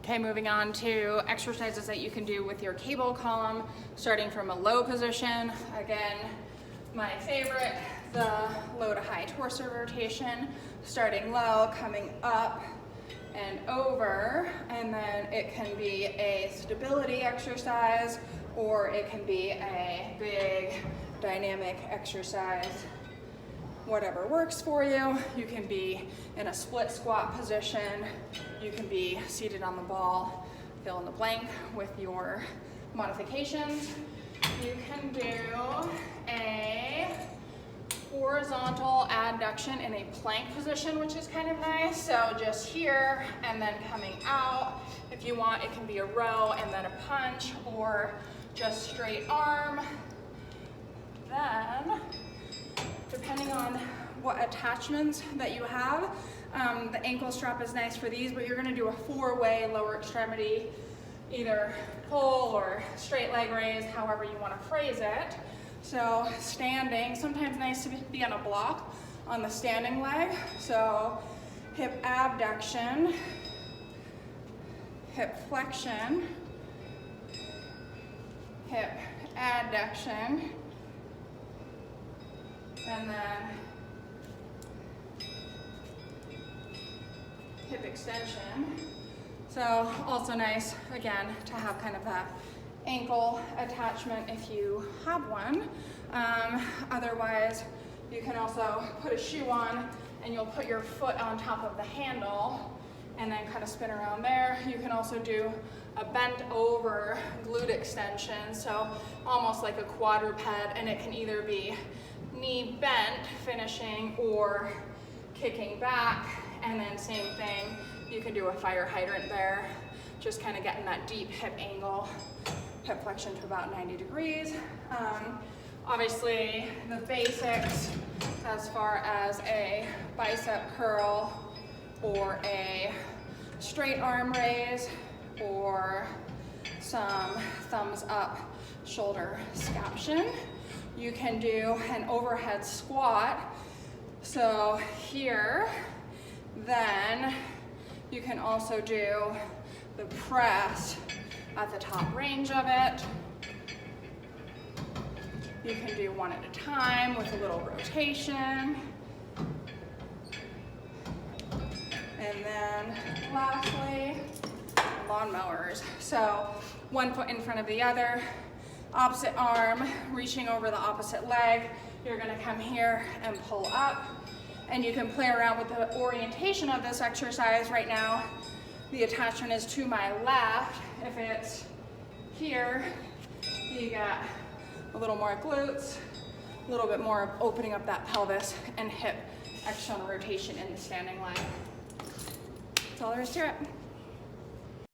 Okay, moving on to exercises that you can do with your cable column, starting from a low position. Again, my favorite, the low to high torso rotation, starting low, coming up and over, and then it can be a stability exercise or it can be a big dynamic exercise. Whatever works for you. You can be in a split squat position. You can be seated on the ball. Fill in the blank with your modifications. You can do a horizontal adduction in a plank position, which is kind of nice. So just here and then coming out. If you want, it can be a row and then a punch, or just straight arm. Then, depending on what attachments that you have, the ankle strap is nice for these, but you're gonna do a 4-way lower extremity, either pull or straight leg raise, however you wanna phrase it. So standing, sometimes nice to be on a block on the standing leg. So hip abduction, hip flexion, hip adduction, and then hip extension. So also nice, again, to have kind of that ankle attachment if you have one. Otherwise, you can also put a shoe on and you'll put your foot on top of the handle and then kind of spin around there. You can also do a bent over glute extension, so almost like a quadruped, and it can either be knee bent, finishing, or kicking back, and then same thing, you can do a fire hydrant there, just kind of getting that deep hip angle, hip flexion to about 90 degrees. Obviously, the basics as far as a bicep curl or a straight arm raise or some thumbs up shoulder scaption. You can do an overhead squat. So here, then you can also do the press at the top range of it. You can do one at a time with a little rotation. And then lastly, lawnmowers. So one foot in front of the other, opposite arm reaching over the opposite leg. You're gonna come here and pull up, and you can play around with the orientation of this exercise. Right now, the attachment is to my left. If it's here, you got a little more glutes, a little bit more of opening up that pelvis and hip external rotation in the standing leg. That's all there is to it.